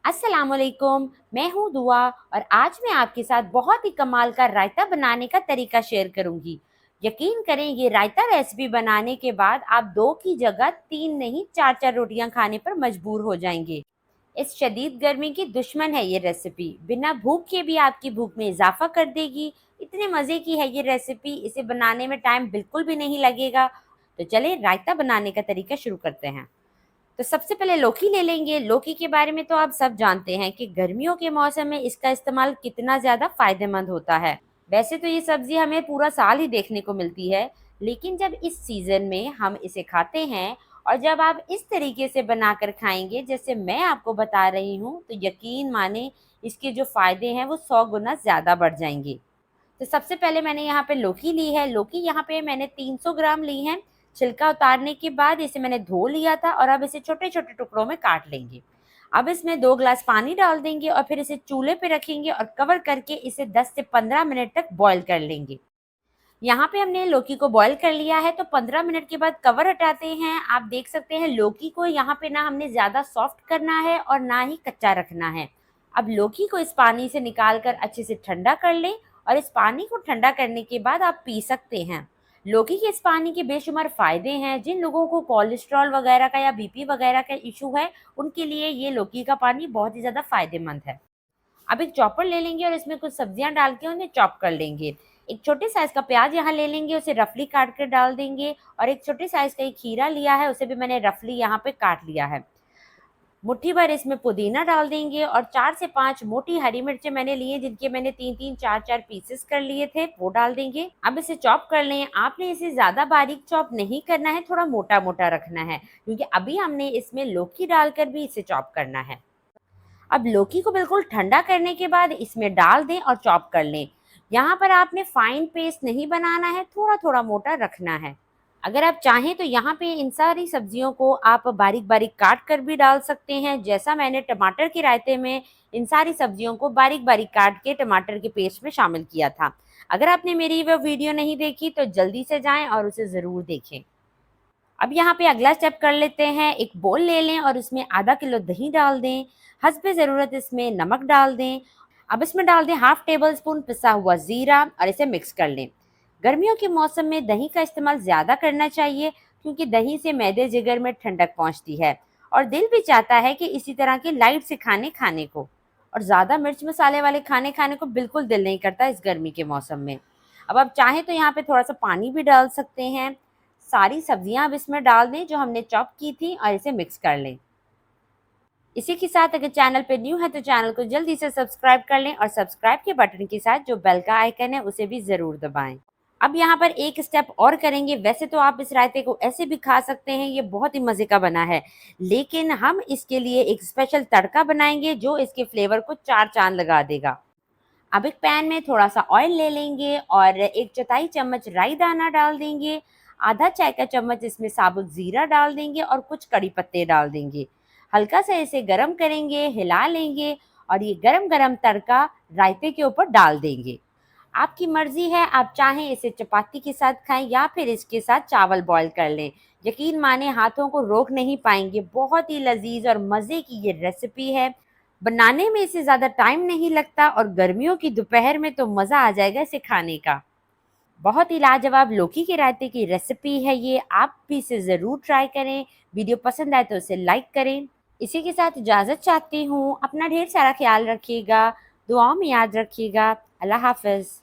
अस्सलामुअलैकुम, मैं हूँ दुआ और आज मैं आपके साथ बहुत ही कमाल का रायता बनाने का तरीका शेयर करूँगी। यकीन करें ये रायता रेसिपी बनाने के बाद आप 2 की जगह 3 नहीं 4-4 रोटियाँ खाने पर मजबूर हो जाएंगे। इस शदीद गर्मी की दुश्मन है ये रेसिपी, बिना भूख के भी आपकी भूख में इजाफा कर देगी। इतने मज़े की है ये रेसिपी, इसे बनाने में टाइम बिल्कुल भी नहीं लगेगा। तो चलिए रायता बनाने का तरीका शुरू करते हैं। तो सबसे पहले लौकी ले लेंगे। लौकी के बारे में तो आप सब जानते हैं कि गर्मियों के मौसम में इसका इस्तेमाल कितना ज़्यादा फ़ायदेमंद होता है। वैसे तो ये सब्ज़ी हमें पूरा साल ही देखने को मिलती है, लेकिन जब इस सीज़न में हम इसे खाते हैं और जब आप इस तरीके से बनाकर खाएंगे जैसे मैं आपको बता रही हूँ, तो यकीन माने इसके जो फ़ायदे हैं वो 100 गुना ज़्यादा बढ़ जाएंगे। तो सबसे पहले मैंने यहाँ पे लौकी ली है। लौकी यहाँ पे मैंने 300 ग्राम ली है। छिलका उतारने के बाद इसे मैंने धो लिया था और अब इसे छोटे-छोटे टुकड़ों में काट लेंगे। अब इसमें 2 ग्लास पानी डाल देंगे और फिर इसे चूल्हे पे रखेंगे और कवर करके इसे 10 से 15 मिनट तक बॉईल कर लेंगे। यहाँ पे हमने लौकी को बॉईल कर लिया है, तो 15 मिनट के बाद कवर हटाते हैं। आप देख सकते हैं लौकी को यहाँ पे ना हमने ज़्यादा सॉफ्ट करना है और ना ही कच्चा रखना है। अब लौकी को इस पानी से निकाल कर अच्छे से ठंडा कर लें और इस पानी को ठंडा करने के बाद आप पी सकते हैं। लौकी के इस पानी के बेशुमार फ़ायदे हैं। जिन लोगों को कोलेस्ट्रॉल वगैरह का या बीपी वगैरह का इशू है, उनके लिए ये लौकी का पानी बहुत ही ज़्यादा फ़ायदेमंद है। अब एक चॉपर ले लेंगे और इसमें कुछ सब्जियां डाल के उन्हें चॉप कर लेंगे। एक छोटे साइज़ का प्याज यहाँ ले लेंगे, उसे रफली काट कर डाल देंगे और एक छोटे साइज़ का एक खीरा लिया है, उसे भी मैंने रफली यहाँ पे काट लिया है। मुट्ठी भर इसमें पुदीना डाल देंगे और 4 से 5 मोटी हरी मिर्चें मैंने ली हैं, जिनके मैंने 3-3 4-4 पीसेस कर लिए थे, वो डाल देंगे। अब इसे चॉप कर लें। आपने इसे ज़्यादा बारीक चॉप नहीं करना है, थोड़ा मोटा-मोटा रखना है, क्योंकि अभी हमने इसमें लौकी डालकर भी इसे चॉप करना है। अब लौकी को बिल्कुल ठंडा करने के बाद इसमें डाल दें और चॉप कर लें। यहाँ पर आपने फाइन पेस्ट नहीं बनाना है, थोड़ा थोड़ा मोटा रखना है। अगर आप चाहें तो यहाँ पे इन सारी सब्जियों को आप बारीक बारीक काट कर भी डाल सकते हैं, जैसा मैंने टमाटर के रायते में इन सारी सब्जियों को बारीक बारीक काट के टमाटर के पेस्ट में शामिल किया था। अगर आपने मेरी वो वीडियो नहीं देखी तो जल्दी से जाएं और उसे ज़रूर देखें। अब यहाँ पे अगला स्टेप कर लेते हैं। एक बोल ले लें और उसमें आधा किलो दही डाल दें। हस्बे ज़रूरत इसमें नमक डाल दें। अब इसमें डाल दें हाफ टेबल स्पून पिसा हुआ ज़ीरा और इसे मिक्स कर लें। गर्मियों के मौसम में दही का इस्तेमाल ज़्यादा करना चाहिए, क्योंकि दही से मैदे जिगर में ठंडक पहुँचती है और दिल भी चाहता है कि इसी तरह के लाइट से खाने खाने को। और ज़्यादा मिर्च मसाले वाले खाने खाने को बिल्कुल दिल नहीं करता इस गर्मी के मौसम में। अब आप चाहें तो यहाँ पे थोड़ा सा पानी भी डाल सकते हैं। सारी सब्जियां अब इसमें डाल दें जो हमने चॉप की थी और इसे मिक्स कर लें। इसी के साथ अगर चैनल पे न्यू है तो चैनल को जल्दी से सब्सक्राइब कर लें और सब्सक्राइब के बटन के साथ जो बेल का आइकन है उसे भी ज़रूर दबाएं। अब यहाँ पर एक स्टेप और करेंगे। वैसे तो आप इस रायते को ऐसे भी खा सकते हैं, ये बहुत ही मज़े का बना है, लेकिन हम इसके लिए एक स्पेशल तड़का बनाएंगे जो इसके फ्लेवर को 4 चांद लगा देगा। अब एक पैन में थोड़ा सा ऑयल ले लेंगे और 1/4 चम्मच राई दाना डाल देंगे। आधा चाय का चम्मच इसमें साबुत ज़ीरा डाल देंगे और कुछ कड़ी पत्ते डाल देंगे। हल्का सा इसे गरम करेंगे, हिला लेंगे और ये गरम गरम तड़का रायते के ऊपर डाल देंगे। आपकी मर्जी है, आप चाहें इसे चपाती के साथ खाएं या फिर इसके साथ चावल बॉईल कर लें। यकीन माने हाथों को रोक नहीं पाएंगे। बहुत ही लजीज और मज़े की ये रेसिपी है। बनाने में इसे ज़्यादा टाइम नहीं लगता और गर्मियों की दोपहर में तो मज़ा आ जाएगा इसे खाने का। बहुत ही लाजवाब लौकी के रायते की रेसिपी है ये, आप भी इसे ज़रूर ट्राई करें। वीडियो पसंद आए तो इसे लाइक करें। इसी के साथ इजाज़त चाहती हूँ। अपना ढेर सारा ख्याल रखिएगा, दुआओं में याद रखिएगा। अल्लाह हाफ़िज़।